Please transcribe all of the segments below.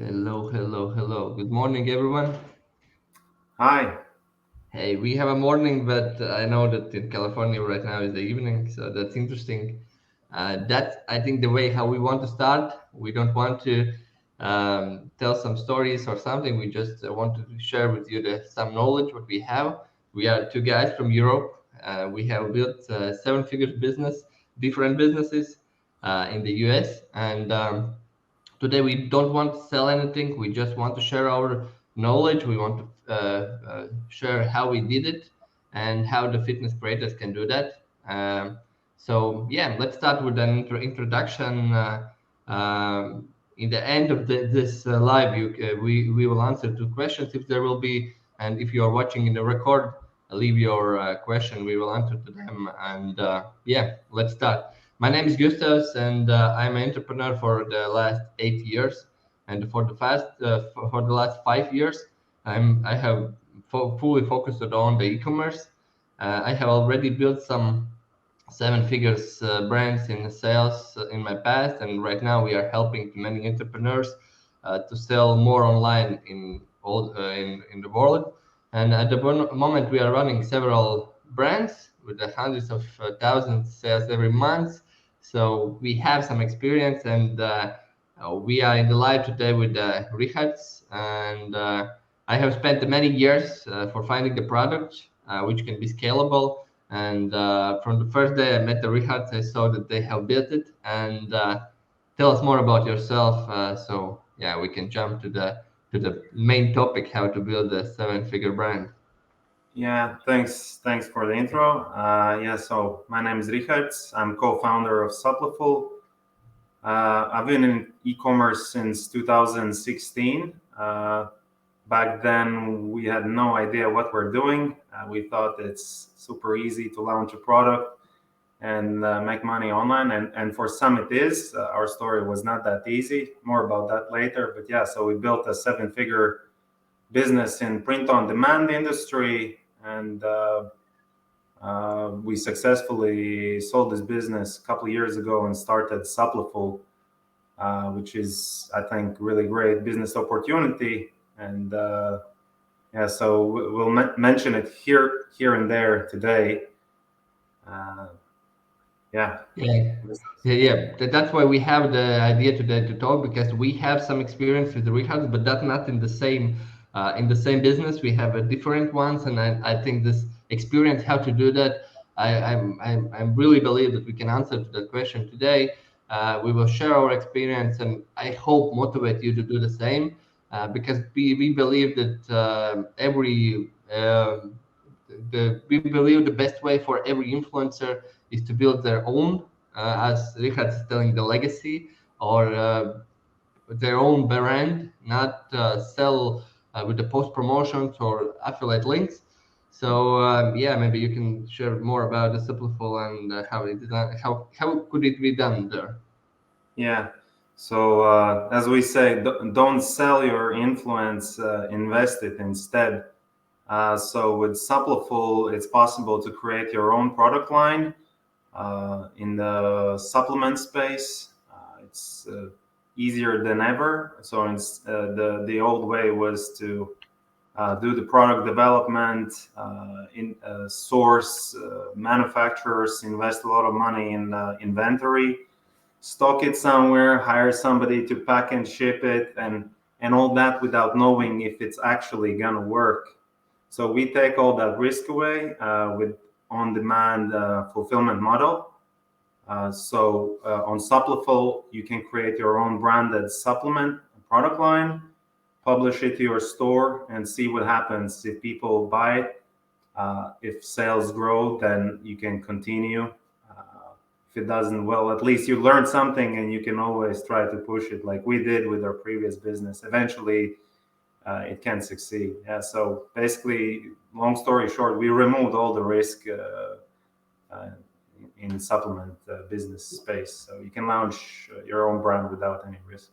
Hello, hello, hello. Good morning, everyone. Hi. Hey, we have a morning, but I know that in California right now is the evening, so that's interesting. That's, I think, the way how we want to start. We don't want to tell some stories or something. We just want to share with you some knowledge what we have. We are two guys from Europe. We have built seven-figure business, different businesses in the US, and today we don't want to sell anything. We just want to share our knowledge. We want to share how we did it and how the fitness creators can do that. So yeah, let's start with an introduction. In the end of this live, we will answer two questions if there will be, and if you are watching in the record, leave your question. We will answer to them. And yeah, let's start. My name is Gustavs, and I'm an entrepreneur for the last 8 years. And for the last 5 years, I have fully focused on the e-commerce. I have already built some seven figures brands in sales in my past, and right now we are helping many entrepreneurs to sell more online in the world. And at the moment, we are running several brands with the hundreds of thousands sales every month. So we have some experience, and we are in the live today with Rihards, and I have spent many years for finding the product which can be scalable. And from the first day I met the Rihards, I saw that they have built it. And tell us more about yourself, so yeah, we can jump to the main topic: how to build a seven-figure brand. Yeah, thanks for the intro. So my name is Rihards. I'm co-founder of SUPLIFUL. I've been in e-commerce since 2016. Back then, we had no idea what we're doing. We thought it's super easy to launch a product and make money online. And for some, it is. Our story was not that easy. More about that later. But yeah, so we built a seven-figure business in print-on-demand industry, and we successfully sold this business a couple of years ago and started Supliful, which is, I think, really great business opportunity. And so we'll mention it here and there today. Uh, yeah. Yeah, yeah. That's why we have the idea today to talk, because we have some experience with the Rihards, but that's not in the same business. We have a different ones, and I think this experience how to do that. I really believe that we can answer to that question today. We will share our experience, and I hope motivate you to do the same, because we believe that we believe the best way for every influencer is to build their own, as Richard is telling, the legacy, or their own brand, not sell with the post promotions or affiliate links. So yeah, maybe you can share more about the Simpliful and how it is done, how could it be done there? Yeah. So as we say, don't sell your influence, invest it instead. So with Supliful, it's possible to create your own product line in the supplement space. It's easier than ever. So the old way was to do the product development, source manufacturers, invest a lot of money in inventory, stock it somewhere, hire somebody to pack and ship it, and all that without knowing if it's actually gonna work. So we take all that risk away with on-demand fulfillment model. On Supliful, you can create your own branded supplement product line, publish it to your store, and see what happens. If people buy it, if sales grow, then you can continue. If it doesn't, well, at least you learn something, and you can always try to push it like we did with our previous business. Eventually, it can succeed. Yeah. So basically, long story short, we removed all the risk in supplement business space. So you can launch your own brand without any risk.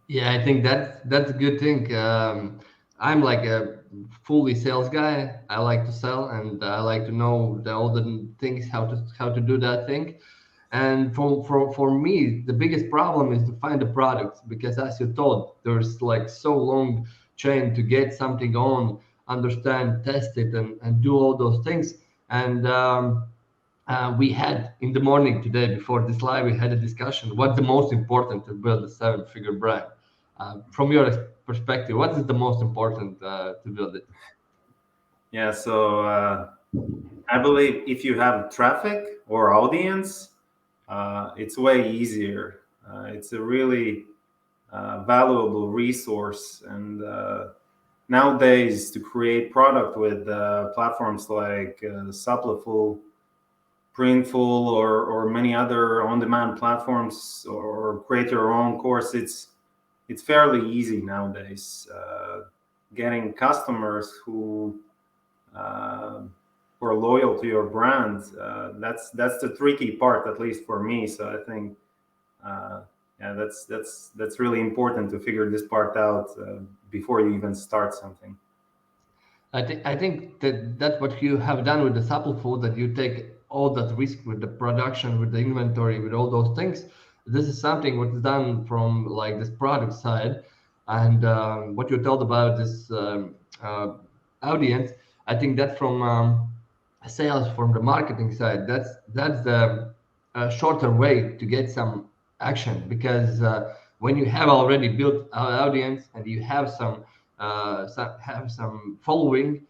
Yeah, I think that's a good thing. I'm like a fully sales guy. I like to sell, and I like to know all the things how to do that thing. And for me, the biggest problem is to find the products, because as you told, there's like so long chain to get something on, understand, test it, and do all those things. And we had in the morning today before this live, we had a discussion. What's the most important to build a seven-figure brand? From your perspective, what is the most important to build it? Yeah, so I believe if you have traffic or audience, it's way easier. It's a really valuable resource, and nowadays to create product with platforms like SUPLIFUL, Printful, or many other on-demand platforms, or create your own course, it's fairly easy nowadays. Getting customers uh, who are loyal to your brand, that's the tricky part, at least for me. So I think uh, yeah, that's really important to figure this part out before you even start something. I think that that's what you have done with the supple food, that you take all that risk with the production, with the inventory, with all those things. This is something what is done from like this product side, and what you told about this audience. I think that's from sales, from the marketing side. That's the shorter way to get some action, because when you have already built an audience and you have some following,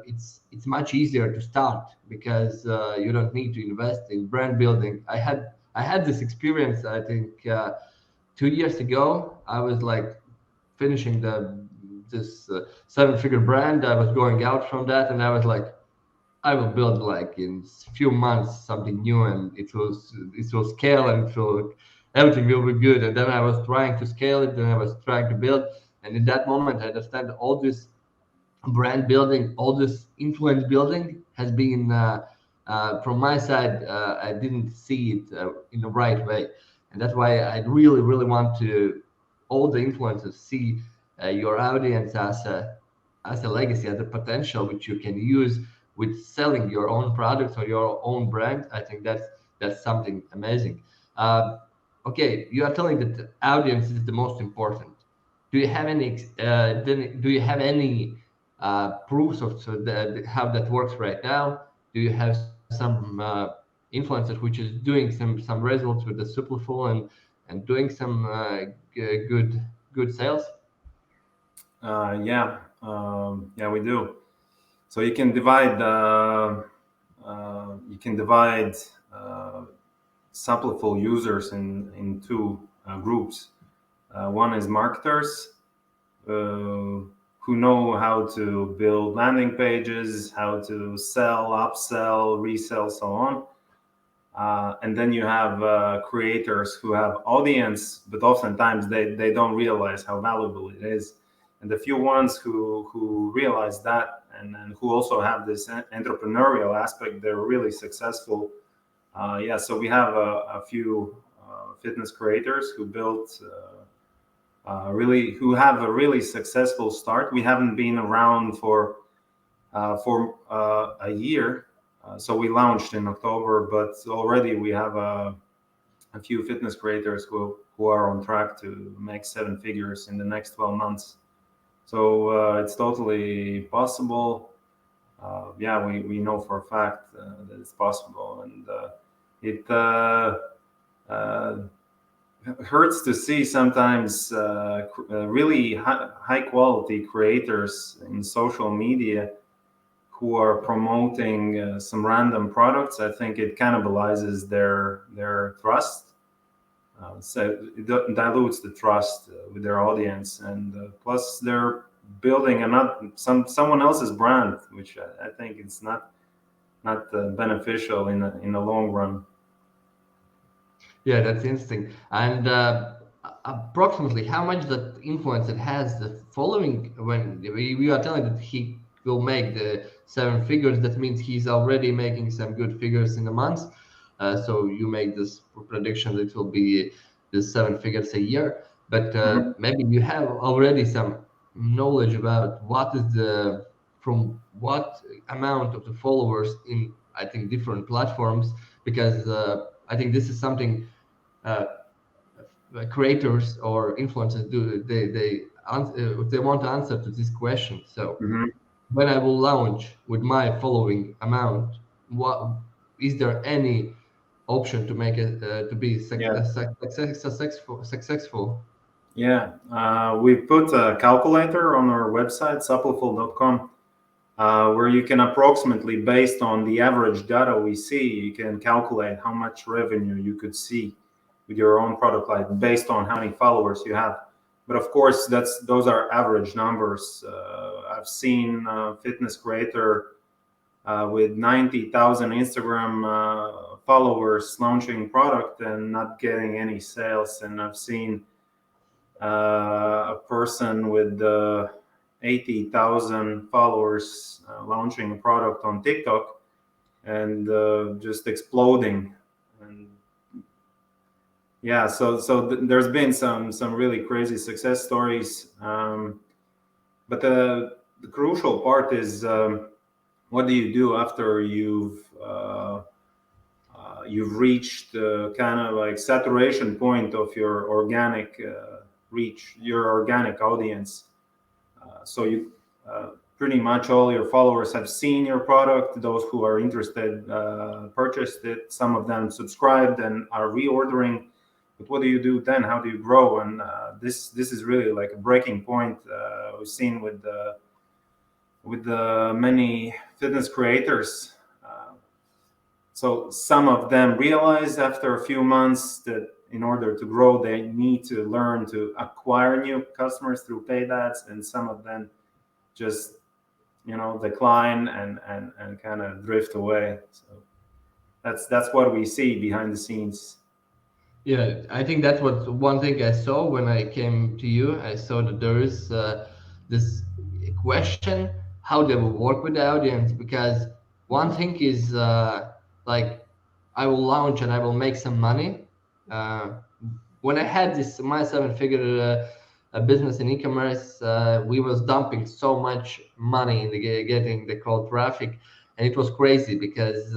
it's much easier to start, because you don't need to invest in brand building. I had this experience, I think 2 years ago. I was like finishing this seven-figure brand. I was going out from that, and I was like, I will build like in few months something new, and it will scale, and everything will be good. And then I was trying to scale it, then I was trying to build, and in that moment I understand all this brand building, all this influence building has been from my side. I didn't see it in the right way, and that's why I really, really want to all the influencers see your audience as a legacy, as a potential which you can use with selling your own products or your own brand. I think that's something amazing. Uh, okay, you are telling that the audience is the most important. Do you have any proofs of so how that works right now? Do you have some influencers which is doing some results with the Superfull, and doing some good sales? Yeah, we do. So you can divide uh, Suppleful users in two groups. One is marketers who know how to build landing pages, how to sell, upsell, resell, so on. And then you have creators who have audience, but oftentimes they don't realize how valuable it is. And the few ones who realize that, and who also have this entrepreneurial aspect, they're really successful. Yeah, so we have a few fitness creators who built really, who have a really successful start. We haven't been around for a year. So we launched in October, but already we have a few fitness creators who are on track to make seven figures in the next 12 months. So it's totally possible. Yeah, we know for a fact that it's possible, and it hurts to see sometimes really high quality creators in social media who are promoting some random products. I think it cannibalizes their trust. So it dilutes the trust with their audience, and plus they're building someone else's brand, which I think it's not beneficial in the long run. Yeah, that's interesting. And approximately how much that influencer has the following, when we are telling that he will make the seven figures, that means he's already making some good figures in a month. So you make this prediction that it will be the seven figures a year. But Mhm. maybe you have already some knowledge about what is from what amount of the followers in, I think, different platforms, because I think this is something uh, creators or influencers do. They want to answer to this question. So Hmm. when I will launch with my following amount, what is there any option to make it to be Yeah. successful? Yeah. We put a calculator on our website, SUPLIFUL.com, where you can approximately, based on the average data we see, you can calculate how much revenue you could see with your own product line based on how many followers you have. But of course, those are average numbers. I've seen a fitness creator with 90,000 Instagram followers launching product and not getting any sales. And I've seen a person with 80,000 followers launching a product on TikTok and just exploding. And yeah, there's been some really crazy success stories. But the crucial part is, what do you do after you've reached kind of like saturation point of your organic reach, your organic audience. So you pretty much all your followers have seen your product. Those who are interested purchased it. Some of them subscribed and are reordering. But what do you do then? How do you grow? And this is really like a breaking point we've seen with many fitness creators. So some of them realize after a few months that in order to grow, they need to learn to acquire new customers through paid ads, and some of them just decline and kind of drift away. So that's what we see behind the scenes. Yeah, I think that's what one thing I saw when I came to you. I saw that there is this question how they will work with the audience, because one thing is like I will launch and I will make some money. Uh, when I had this my seven-figure business in e-commerce, we was dumping so much money in the getting the cold traffic, and it was crazy because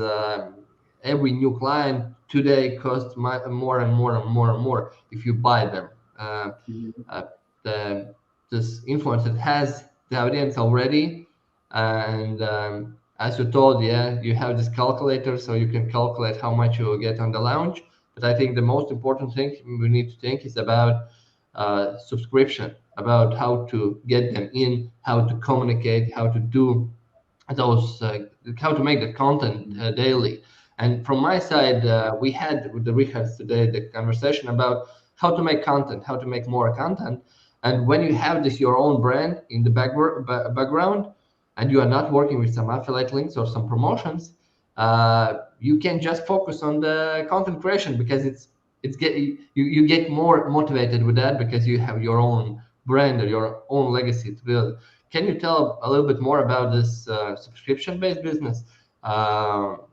every new client today costs more and more and more and more if you buy them. Uh, Mhm. uh, the this influencer has the audience already, and as you told, yeah, you have this calculator, so you can calculate how much you will get on the launch. But I think the most important thing we need to think is about subscription, about how to get them in, how to communicate, how to do those, how to make the content daily. And from my side, we had with the Rihards today the conversation about how to make content, how to make more content. And when you have this your own brand in the background, and you are not working with some affiliate links or some promotions, you can just focus on the content creation, because you get more motivated with that because you have your own brand or your own legacy to build. Can you tell a little bit more about this subscription-based business?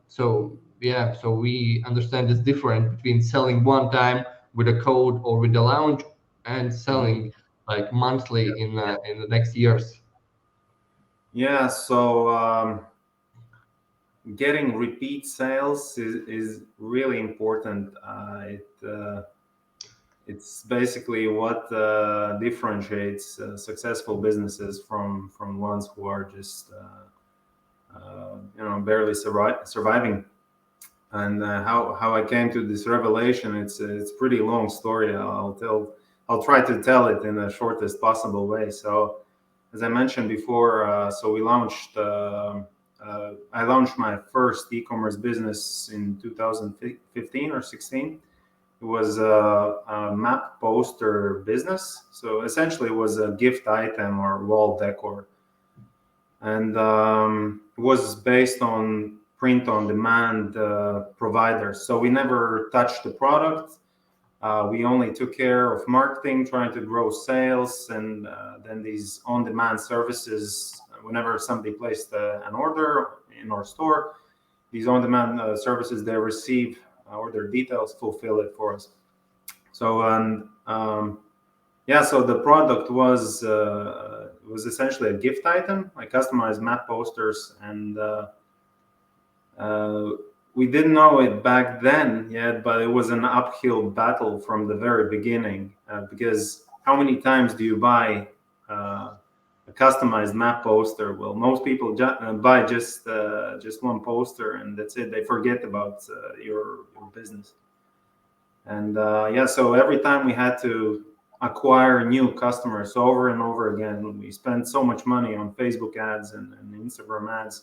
So yeah, so we understand it's different between selling one time with a code or with the launch and selling like monthly in the next years. Yeah, so getting repeat sales is really important. It's basically what differentiates successful businesses from ones who are just barely surviving. And how I came to this revelation, it's pretty long story. I'll try to tell it in the shortest possible way. So as I mentioned before, so I launched my first e-commerce business in 2015 or 16. It was a map poster business. So essentially, it was a gift item or wall decor, and it was based on print on demand providers. So we never touched the product. We only took care of marketing, trying to grow sales, and then these on demand services. Whenever somebody placed an order in our store, these on demand services, they receive order details, fulfill it for us. So, and yeah, so the product was essentially a gift item, like customized map posters, and we didn't know it back then yet, but it was an uphill battle from the very beginning, because how many times do you buy a customized map poster? Well, most people buy just one poster, and that's it. They forget about your business. And yeah, so every time we had to acquire new customers over and over again. We spent so much money on Facebook ads and Instagram ads.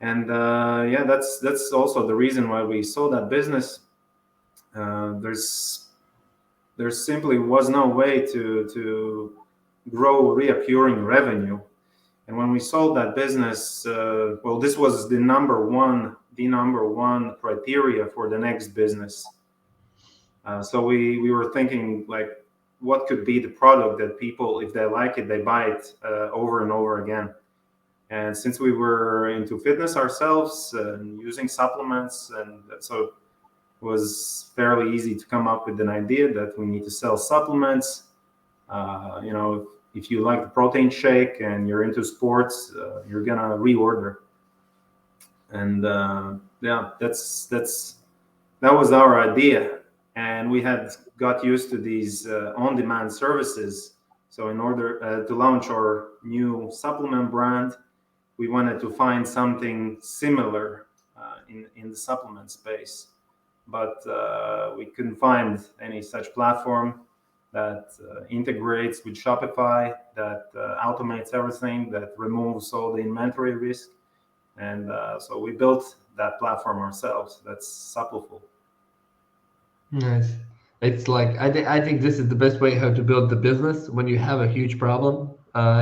And yeah, that's also the reason why we sold that business. There simply was no way to grow reoccurring revenue. And when we sold that business, well, this was the number one criteria for the next business. So we were thinking, like, what could be the product that people, if they like it, they buy it over and over again. And since we were into fitness ourselves and using supplements, and so it was fairly easy to come up with an idea that we need to sell supplements. You know, if you like the protein shake and you're into sports, you're gonna reorder. And yeah, that was our idea. And we had got used to these on-demand services. So in order to launch our new supplement brand, we wanted to find something similar in the supplement space. But we couldn't find any such platform that integrates with Shopify, that automates everything, that removes all the inventory risk. And so we built that platform ourselves. That's SUPLIFUL. Nice. It's like I think this is the best way how to build the business. When you have a huge problem,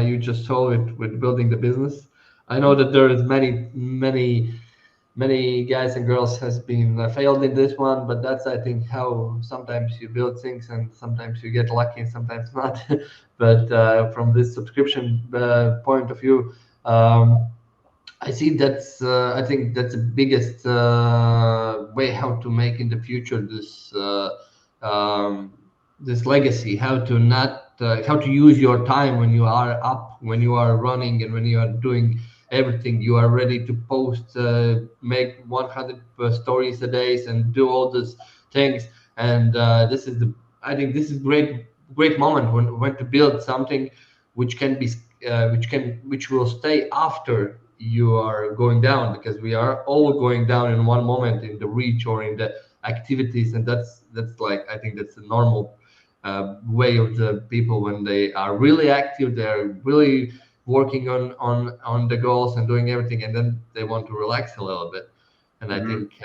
you just solve it with building the business. I know that there is many guys and girls has been failed in this one, but that's I think how sometimes you build things and sometimes you get lucky and sometimes not. But from this subscription point of view, I see that's I think that's the biggest way how to make in the future this this legacy, how to not how to use your time when you are up, when you are running, and when you are doing everything. You are ready to post, make 100 stories a day, and do all these things. And this is the I think this is great moment when to build something which can be which will stay after you are going down, because we are all going down in one moment in the reach or in the activities, and that's like I think that's the normal way of the people when they are really active, they're really working on the goals and doing everything, and then they want to relax a little bit. And I think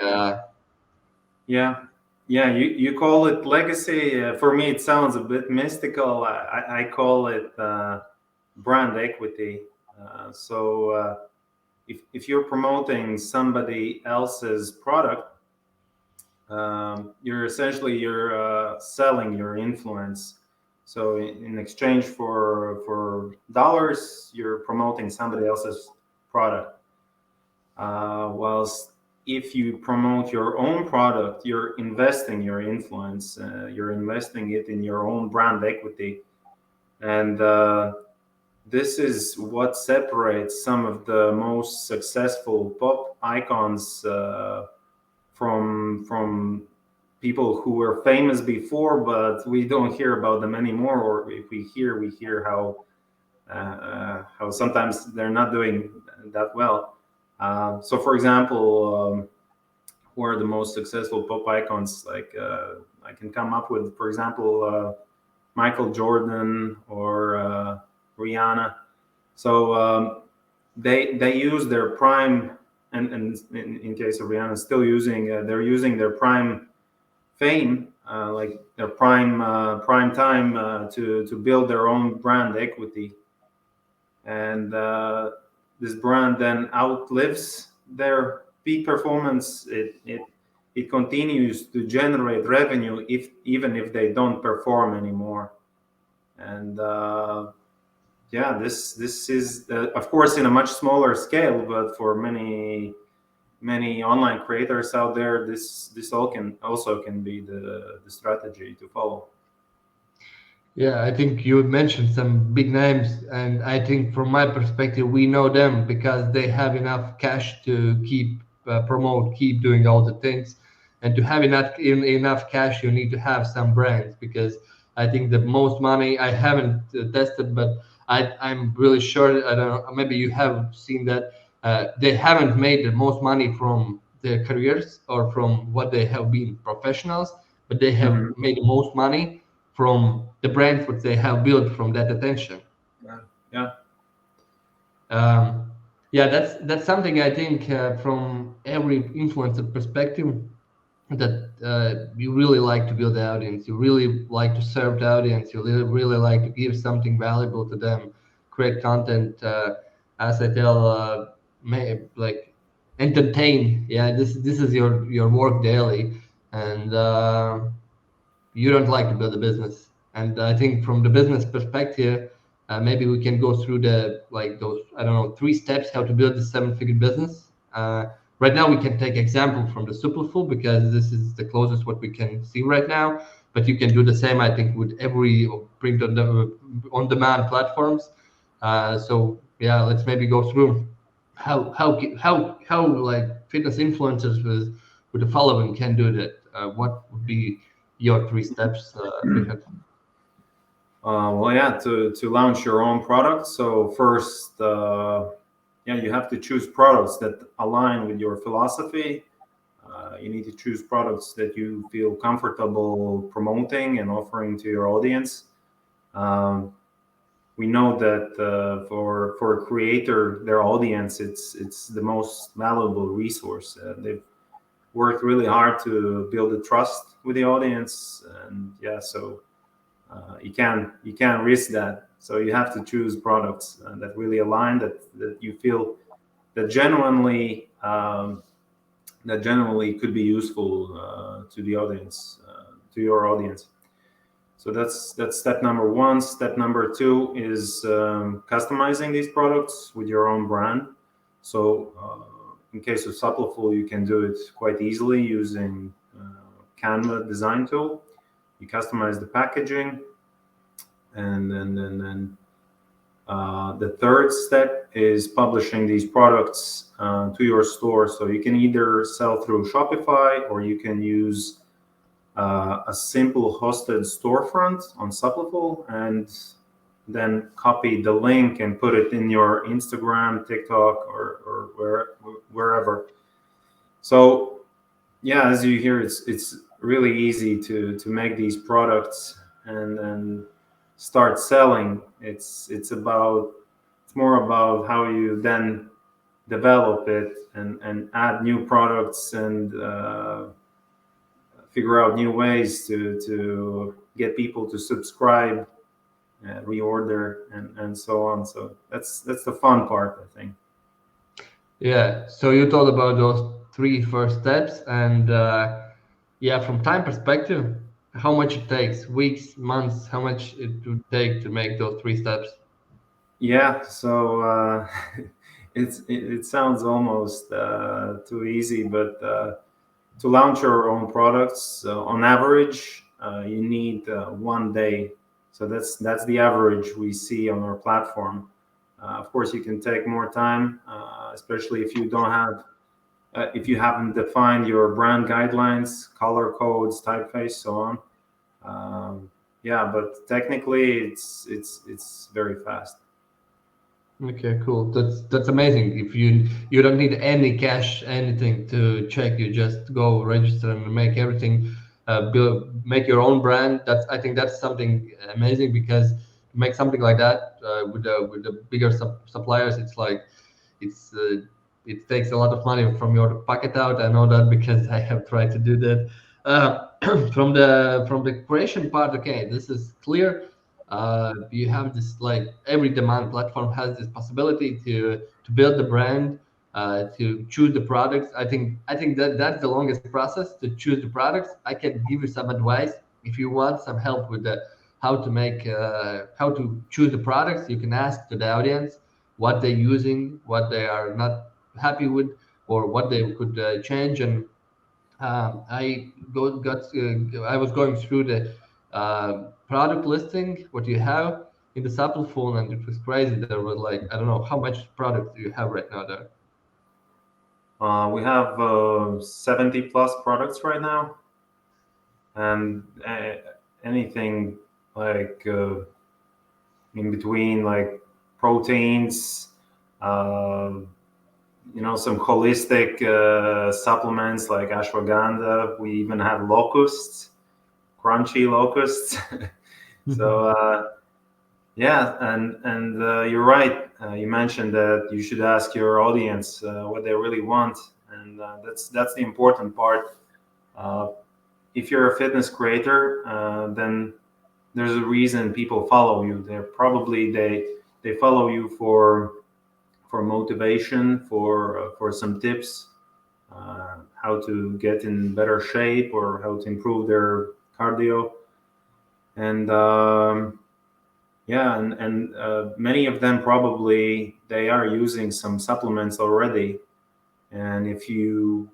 Yeah, yeah. You call it legacy. For me, it sounds a bit mystical. I call it brand equity. So if you're promoting somebody else's product, you're essentially selling your influence. So in exchange for dollars, you're promoting somebody else's product. Whilst if you promote your own product, you're investing your influence. You're investing it in your own brand equity, and this is what separates some of the most successful pop icons from people who were famous before, but we don't hear about them anymore. Or if we hear how sometimes they're not doing that well. So, for example, who are the most successful pop icons? Like I can come up with, for example, Michael Jordan or Rihanna. So they use their prime, and in case of Rihanna, still using they're using their prime fame, like their prime time to build their own brand equity, and this brand then outlives their peak performance. It continues to generate revenue even if they don't perform anymore. And yeah, this is of course in a much smaller scale, but for many online creators out there, this also can be the strategy to follow. yeah, I think you mentioned some big names, and I think from my perspective, we know them because they have enough cash to keep promote, keep doing all the things. And to have enough cash, you need to have some brands, because I think the most money, I haven't tested, but I'm really sure, I don't know, maybe you have seen that they haven't made the most money from their careers or from what they have been professionals, but they have Mhm. made the most money from the brands which they have built from that attention. Yeah. Yeah. Um, yeah, that's something I think from every influencer perspective, that you really like to build the audience, you really like to serve the audience, you really like to give something valuable to them, create content. As I tell, like entertain. Yeah, this is your work daily, and you don't like to build a business. And I think from the business perspective, maybe we can go through the like those, I don't know, 3 steps how to build a 7-figure business. Right now we can take example from the Superful, because this is the closest what we can see right now. But you can do the same, I think, with every print on demand platforms. So yeah, let's maybe go through how like fitness influencers with the following can do that. What would be your 3 steps, Richard? Well, yeah, to launch your own product. So first, yeah, you have to choose products that align with your philosophy. You need to choose products that you feel comfortable promoting and offering to your audience. Um, we know that for a creator, their audience, it's the most valuable resource. They've worked really hard to build a trust with the audience, and yeah, so you can't risk that. So you have to choose products that really align, that you feel that genuinely that generally could be useful to the audience, to your audience. So that's step number one. Step number two is customizing these products with your own brand. So in case of Suppliful, you can do it quite easily using Canva design tool. You customize the packaging, and then the third step is publishing these products to your store. So you can either sell through Shopify, or you can use a simple hosted storefront on Suppliful, and then copy the link and put it in your Instagram, TikTok, or wherever. So yeah, as you hear, it's really easy to make these products and then start selling. It's more about how you then develop it and add new products and figure out new ways to get people to subscribe, reorder, and so on. So that's the fun part, I think. Yeah. So you told about those 3 first steps, and yeah, from time perspective, how much it takes, weeks, months, how much it would take to make those 3 steps? Yeah, so it sounds almost too easy, but to launch your own products, on average, you need one day. So that's the average we see on our platform. Of course, you can take more time, especially if you haven't defined your brand guidelines, color codes, typeface, so on. Yeah, but technically, it's very fast. Okay, cool. That's amazing. If you don't need any cash, anything to check, you just go register and make everything, make your own brand. That's I think that's something amazing, because to make something like that with the bigger suppliers, it's like it's it takes a lot of money from your pocket out. I know that because I have tried to do that. Uh, from the creation part, okay, this is clear. You have this, like every demand platform has this possibility to build the brand, to choose the products. I think that that's the longest process to choose the products. I can give you some advice if you want some help with the how to choose the products. You can ask to the audience what they're using, what they are not happy with, or what they could change. And I was going through the product listing, what you have in the sample phone, and it was crazy. There were like, I don't know how much product do you have right now there. We have 70 plus products right now, and anything like in between, like proteins, uh, some holistic supplements like ashwagandha. We even have locusts, crunchy locusts. So yeah, and you're right. You mentioned that you should ask your audience what they really want, and that's the important part. Uh, if you're a fitness creator, then there's a reason people follow you. They follow you for motivation, for some tips, how to get in better shape or how to improve their cardio, and yeah, and many of them probably they are using some supplements already, and if you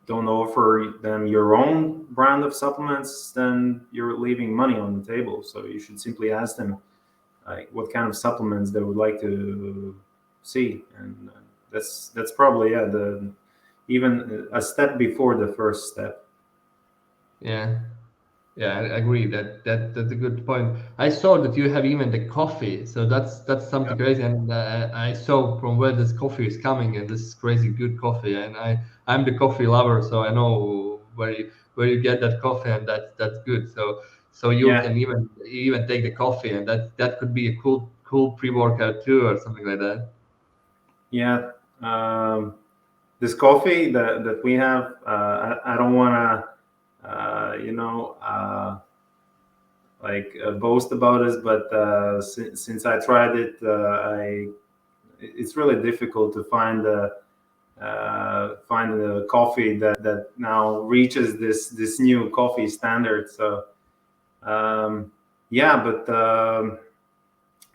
don't offer them your own brand of supplements, then you're leaving money on the table. So you should simply ask them like what kind of supplements they would like to see, and that's probably the even a step before the first step. Yeah. Yeah, I agree. That's a good point. I saw that you have even the coffee, so that's something crazy. And I saw from where this coffee is coming, and this is crazy good coffee. And I'm the coffee lover, so I know where you get that coffee, and that's good. So you Yeah, can even take the coffee, and that could be a cool pre-workout too, or something like that. yeah. This coffee that we have, I don't want to, like boast about this, but since I tried it, it's really difficult to find a coffee that now reaches this new coffee standard. So yeah, but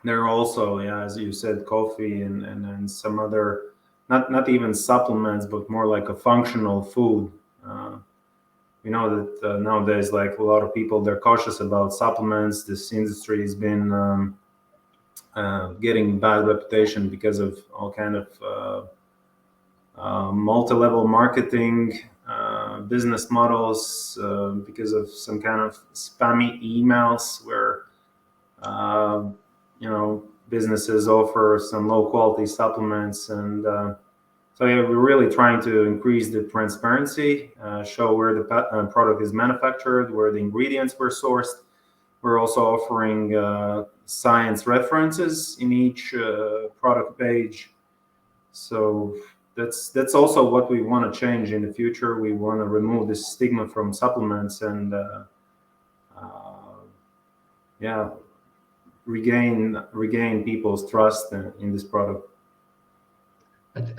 there are also, yeah, as you said, coffee and some other, not even supplements, but more like a functional food. We know that nowadays, like a lot of people, they're cautious about supplements. This industry has been getting bad reputation because of all kind of multi-level marketing business models, because of some kind of spammy emails where uh, businesses offer some low quality supplements, and so yeah, we're really trying to increase the transparency, show where the product is manufactured, where the ingredients were sourced. We're also offering science references in each product page. So that's also what we want to change in the future. We want to remove this stigma from supplements and uh, yeah, regain people's trust in this product.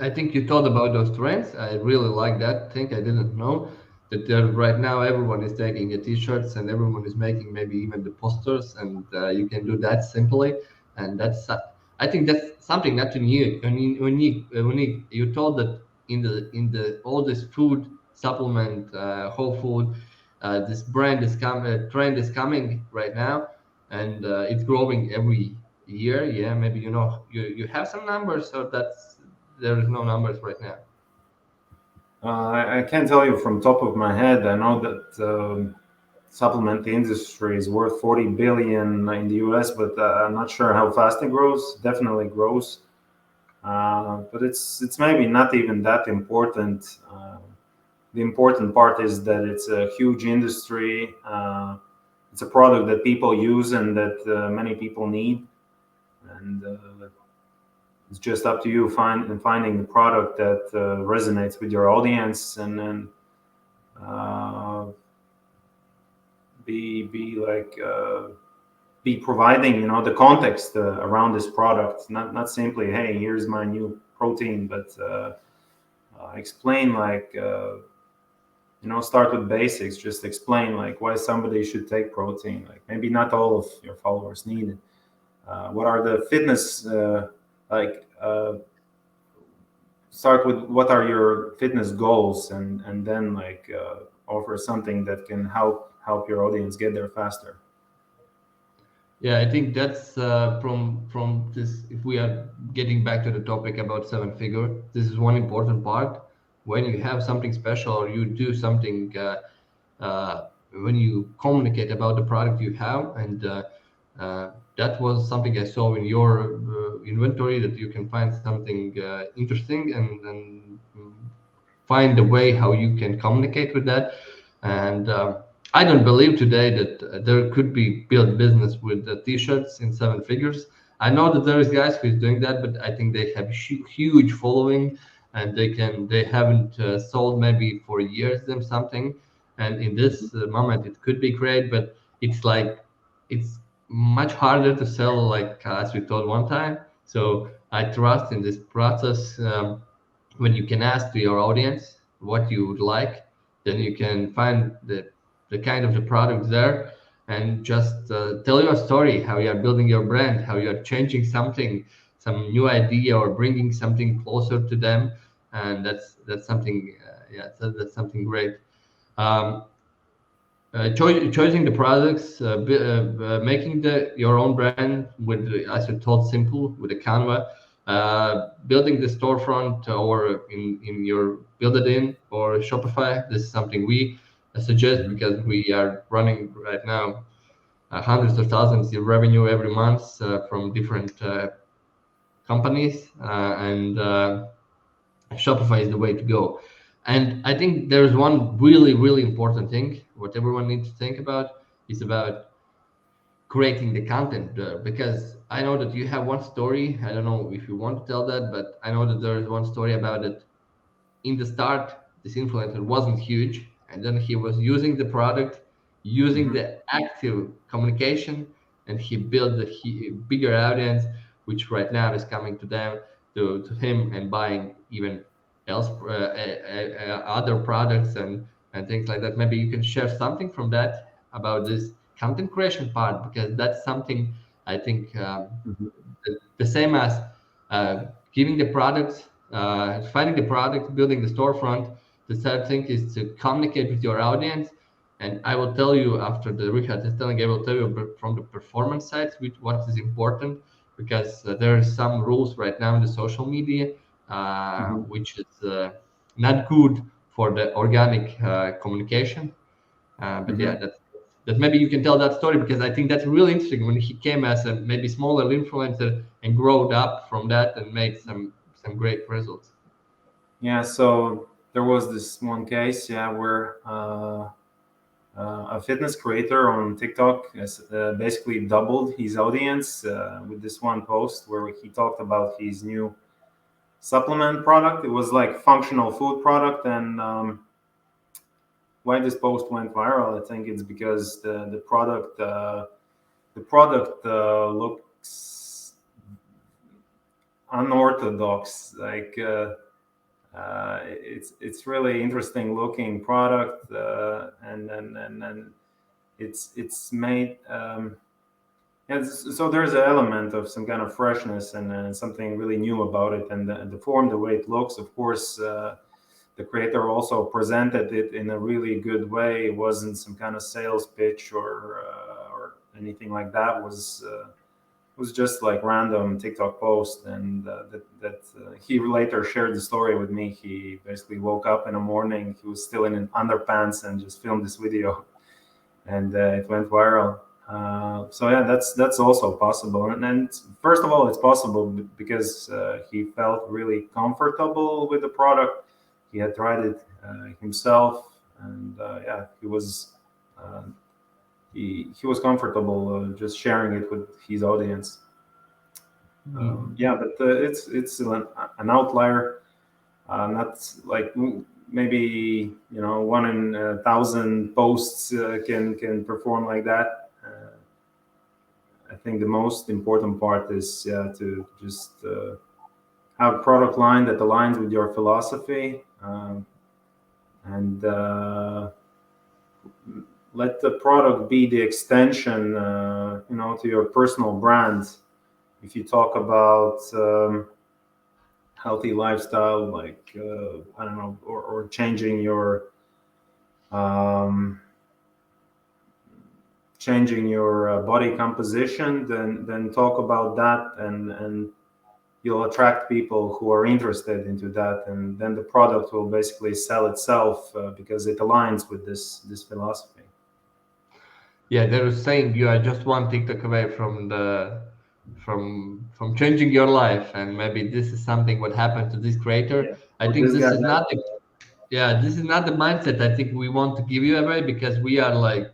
I think you thought about those trends. I really like that thing. I didn't know that right now everyone is taking a t-shirts and everyone is making maybe even the posters, and you can do that simply. And I think that's something not unique. Unique. You told that in the all this food supplement, whole food, this trend is coming right now, and it's growing every year. Yeah, maybe you have some numbers, so there is no numbers right now. I can't tell you from top of my head. I know that supplement industry is worth 40 billion in the US, but I'm not sure how fast it grows. Definitely grows, but it's maybe not even that important. The important part is that it's a huge industry. It's a product that people use and that many people need, and it's just up to you finding the product that resonates with your audience, and then uh, be like be providing the context around this product, not simply hey, here's my new protein, but explain like start with basics. Just explain like why somebody should take protein. Like maybe not all of your followers need it. What are the fitness like start with what are your fitness goals, and then like offer something that can help your audience get there faster. Yeah, I think that's from this. If we are getting back to the topic about seven figure, this is one important part. when you have something special or you do something, when you communicate about the product you have. And that was something I saw in your inventory, that you can find something interesting, and find a way how you can communicate with that. And I don't believe today that there could be built business with the t-shirts in seven figures. I know that there is guys who's doing that, but I think they have huge following, and they haven't sold maybe for years them something. And in this moment it could be great, but it's like it's much harder to sell, like as we told one time. So I trust in this process. When you can ask to your audience what you would like, then you can find the kind of the product there, and just tell your story, how you are building your brand, how you are changing something, some new idea, or bringing something closer to them. And that's something, yeah, that's something great. um, Choosing the products, making your own brand with, as you told, simple with a Canva, building the storefront, or in your build it in or Shopify. This is something we suggest, Mhm. because we are running right now hundreds of thousands in revenue every month from different companies, and Shopify is the way to go. And I think there's one really, really important thing what everyone needs to think about is about creating the content, because I know that you have one story. I don't know if you want to tell that, but I know that there is one story about it. In the start, this influencer wasn't huge, and then he was using the product, using Mhm. the active communication, and he built the bigger audience, which right now is coming to them, to him, and buying even else, other products, and things like that. Maybe you can share something from that about this content creation part, because that's something I think, Mhm. the same as giving the products, finding the product, building the storefront. The third thing is to communicate with your audience. And I will tell you, after the Richard is telling, I will tell you from the performance side what is important, because there are some rules right now in the social media, Mhm. which is not good for the organic communication. But yeah, Mhm. that maybe you can tell that story, because I think that's really interesting, when he came as a maybe smaller influencer and growed up from that and made some great results. Yeah, so there was this one case, yeah, where a fitness creator on TikTok has basically doubled his audience with this one post where he talked about his new supplement product. It was like functional food product, and why this post went viral, I think it's because the product looks unorthodox. Like it's really interesting looking product, and it's made. And so there's an element of some kind of freshness and something really new about it, and the form, the way it looks. Of course, the creator also presented it in a really good way. It wasn't some kind of sales pitch or anything like that. It was just like random TikTok post, and he later shared the story with me. He basically woke up in the morning. He was still in an underpants and just filmed this video, and it went viral. So yeah, that's also possible. And first of all, it's possible because he felt really comfortable with the product. He had tried it himself, and yeah, uh, he was comfortable just sharing it with his audience. Mm. Yeah, but it's an outlier. Not like maybe one in 1,000 posts can perform like that. I think the most important part is, yeah, to just have a product line that aligns with your philosophy, and let the product be the extension, to your personal brand. If you talk about healthy lifestyle, like I don't know, or um, changing your body composition, then talk about that, and you'll attract people who are interested into that, and then the product will basically sell itself because it aligns with this philosophy. Yeah, they were saying you are just one TikTok away from the from changing your life, and maybe this is something what happened to this creator. Yeah, I what think this this guy is not mentioned. the, yeah, this is not the mindset I think we want to give you away, because we are like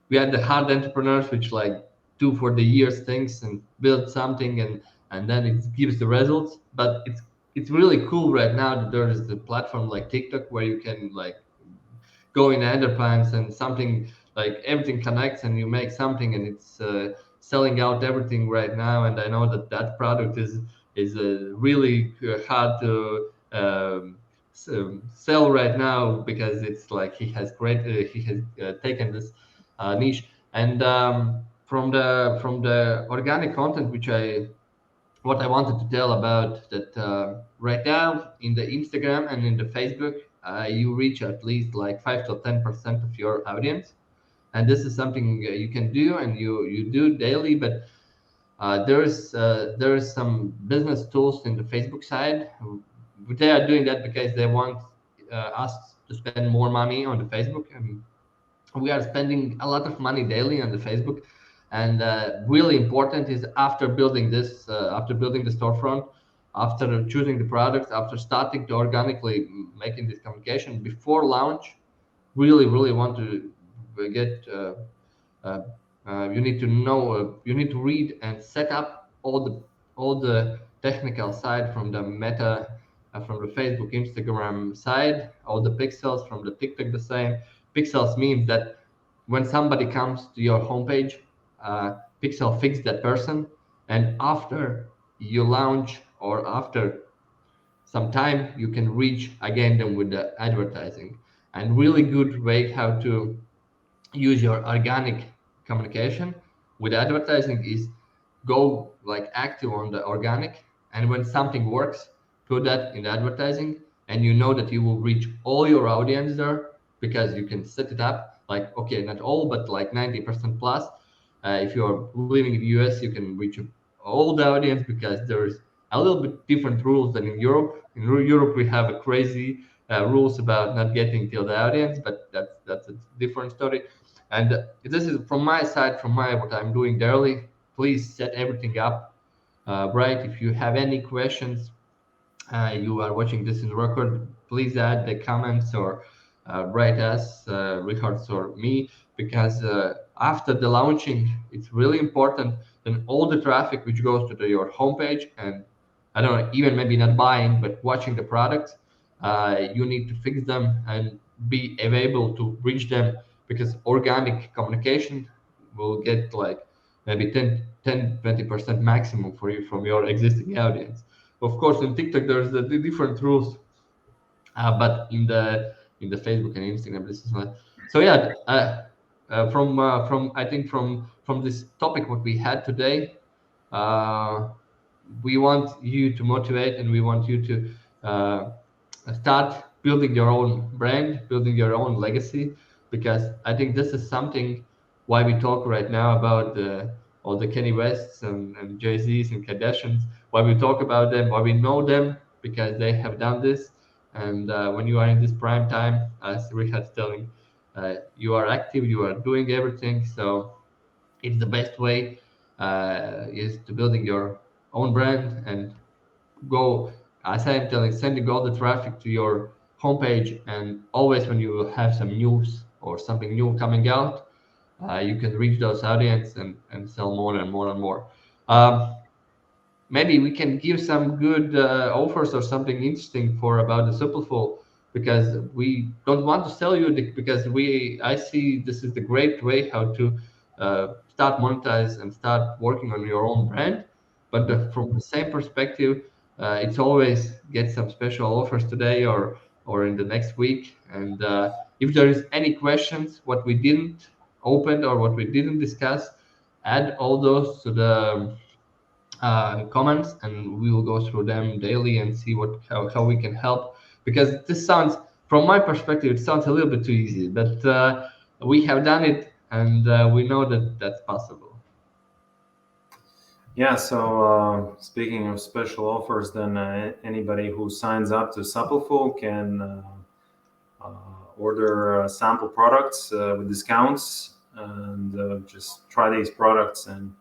we are the hard entrepreneurs which like do for the years things and build something, and then it gives the results. But it's really cool right now that there is the platform like TikTok where you can like go in enterprise and something like everything connects and you make something, and it's selling out everything right now. And I know that that product is really hard to sell right now, because it's like he has taken this niche. And from the organic content which I what I wanted to tell about that, right now in the Instagram and in the Facebook, you reach at least like 5 to 10% of your audience, and this is something you can do and you do daily. But there is some business tools in the Facebook side. They are doing that because they want us to spend more money on the Facebook, and we are spending a lot of money daily on the Facebook. And really important is after building this, after building the storefront, after choosing the products, after starting to organically making this communication before launch, really want to get uh, you need to know, you need to read and set up all the technical side from the meta, from the Facebook, Instagram side, all the pixels from the TikTok. The same pixels means that when somebody comes to your homepage, pixel fix that person, and after you launch or after some time, you can reach again them with the advertising. And really good way how to use your organic communication with advertising is go like active on the organic, and when something works, put that in the advertising, and you know that you will reach all your audience there, because you can set it up like, okay, not all but like 90% plus. If you're living in the US, you can reach all the audience, because there's a little bit different rules than in Europe. In Europe we have a crazy rules about not getting till the audience, but that's a different story. And this is from my side, from my what I'm doing daily. Please set everything up right. If you have any questions, you are watching this in record, please add the comments or write us, Rihards or me, because after the launching, it's really important. Then all the traffic which goes to your homepage, and I don't know, even maybe not buying, but watching the products, you need to fix them and be able to reach them, because organic communication will get like maybe 20% maximum for you from your existing audience. Of course, in TikTok there's the different rules, but in the Facebook and Instagram, this is not. So yeah, from I think from this topic what we had today, uh, we want you to motivate, and we want you to start building your own brand, building your own legacy, because I think this is something why we talk right now about all the Kenny Wests and Jay Z's and Kardashians. Why we talk about them, why we know them, because they have done this. And when you are in this prime time, as Richard's telling, you are active, you are doing everything. So it's the best way is to building your own brand and go, as I am telling, sending all the traffic to your homepage. And always when you have some news or something new coming out, you can reach those audience and sell more and more and more. Um, Maybe we can give some good offers or something interesting for about the superfull, because we don't want to sell you because we I see this is the great way how to start monetize and start working on your own brand. But from the same perspective, it's always get some special offers today or in the next week. And if there is any questions what we didn't open or what we didn't discuss, add all those to the comments, and we will go through them daily and see how we can help. Because this sounds, from my perspective, it sounds a little bit too easy, but we have done it, and we know that that's possible. Yeah, so speaking of special offers, then anybody who signs up to SUPLIFUL can order sample products with discounts and just try these products. And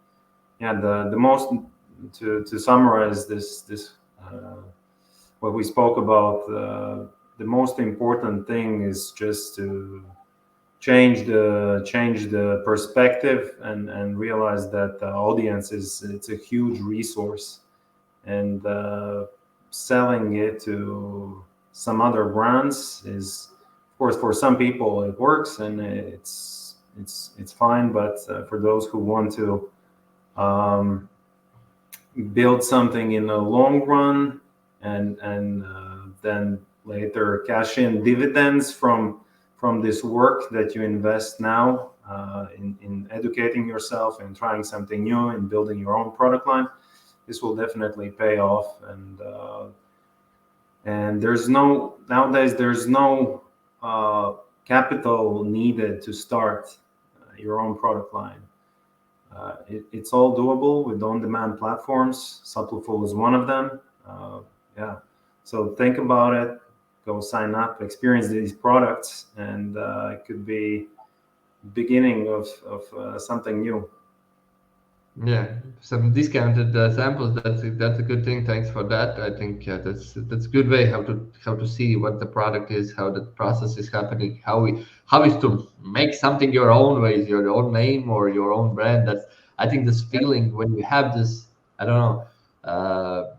yeah, the most to summarize this what we spoke about, the most important thing is just to change the perspective and realize that the audience is it's a huge resource, and selling it to some other brands is, of course, for some people it works and it's fine, but for those who want to um, build something in the long run and then later cash in dividends from this work that you invest now in educating yourself and trying something new and building your own product line, this will definitely pay off. And there's no nowadays there's no capital needed to start your own product line. It's all doable with on-demand platforms. Supliful is one of them. Yeah, so think about it. Go sign up, experience these products, and it could be beginning of something new. Yeah, some discounted samples. That's a good thing. Thanks for that. I think that's a good way how to see what the product is, how the process is happening, how is to make something your own way, your own name or your own brand. That's I think this feeling when you have this. I don't know.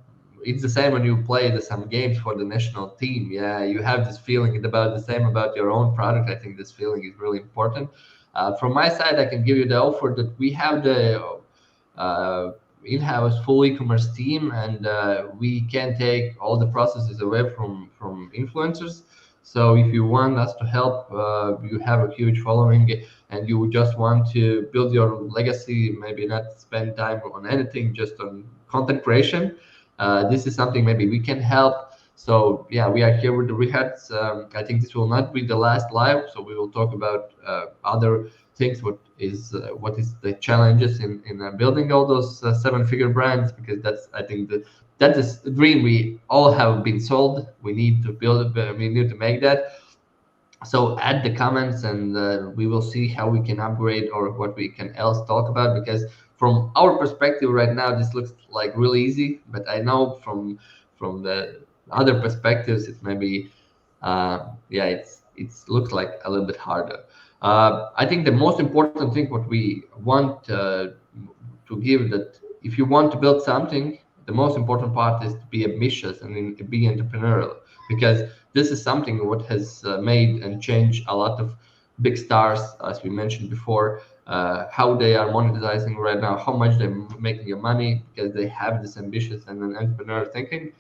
It's the same when you play some games for the national team. Yeah, you have this feeling. It's about the same about your own product. I think this feeling is really important. From my side, I can give you the offer that we have the uh, in-house full e-commerce team, and we can take all the processes away from influencers. So if you want us to help, you have a huge following and you just want to build your legacy, maybe not spend time on anything, just on content creation, this is something maybe we can help. So yeah, we are here with the Rihards. I think this will not be the last live, so we will talk about other things. What is the challenges in building all those seven-figure brands? Because that's I think that is the dream we all have been sold. We need to build it. We need to make that. So add the comments and we will see how we can upgrade or what we can else talk about, because from our perspective right now this looks like really easy, but I know from the other perspectives it may be yeah, it looks like a little bit harder. I think the most important thing what we want to give, that if you want to build something, the most important part is to be ambitious and be entrepreneurial, because this is something what has made and changed a lot of big stars, as we mentioned before, how they are monetizing right now, how much they're making your money, because they have this ambitious and an entrepreneur thinking.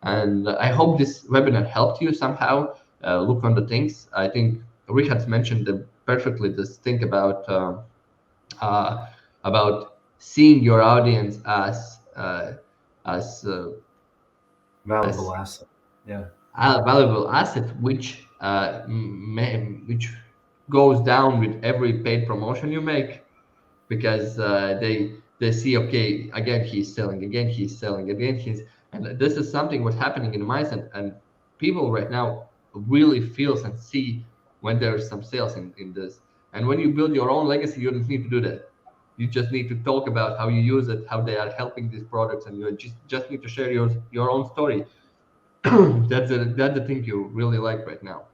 And I hope this webinar helped you somehow look on the things. I think Richard mentioned perfectly this thing uh, about seeing your audience as Valuable as asset. Yeah. a valuable asset, which goes down with every paid promotion you make, because they see, okay, again he's selling, again he's selling, again he's, and this is something what's happening in mice, and people right now really feels and see when there's some sales in this. And when you build your own legacy, you don't need to do that. You just need to talk about how you use it, how they are helping these products, and you just need to share your own story. That's the thing you really like right now.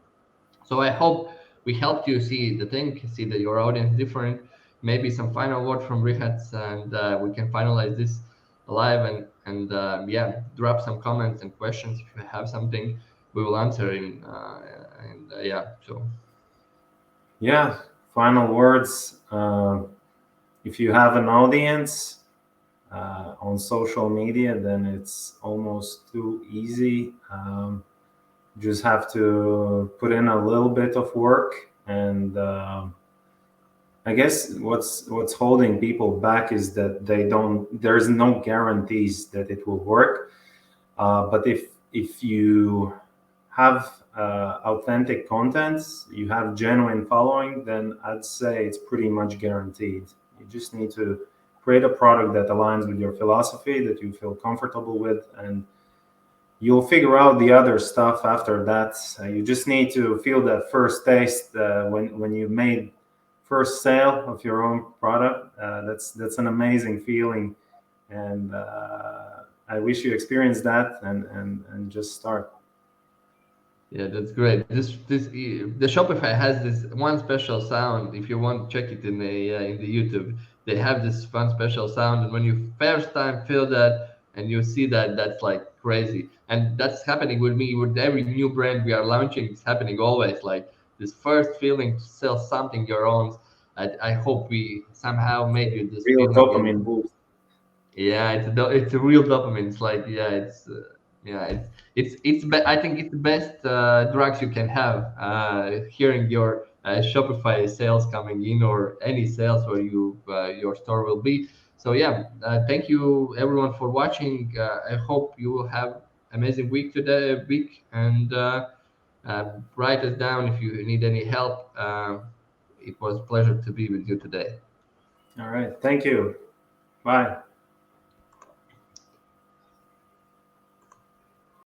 So I hope we helped you see the thing, see that your audience is different. Maybe some final word from Rihards, and we can finalize this live, and yeah, drop some comments and questions if you have something. We will answer in and yeah. So Yeah. Final words. If you have an audience on social media, then it's almost too easy. Just have to put in a little bit of work, and I guess what's holding people back is that they don't. There's no guarantees that it will work. But if you have authentic contents, you have genuine following, then I'd say it's pretty much guaranteed. You just need to create a product that aligns with your philosophy, that you feel comfortable with, and you'll figure out the other stuff after that. You just need to feel that first taste when you made first sale of your own product. That's an amazing feeling, and I wish you experience that and just start. Yeah, that's great. The Shopify has this one special sound. If you want, check it in the YouTube. They have this fun special sound, and when you first time feel that and you see that, that's like crazy. And that's happening with me with every new brand we are launching. It's happening always. Like this first feeling to sell something your own. I hope we somehow made you this Real feeling. dopamine boost. Yeah, it's a real dopamine. It's like yeah, I think it's the best drugs you can have. Hearing your Shopify sales coming in or any sales where your store will be. So yeah, thank you everyone for watching. I hope you will have amazing week, and write us down if you need any help. It was a pleasure to be with you today. All right. Thank you. Bye.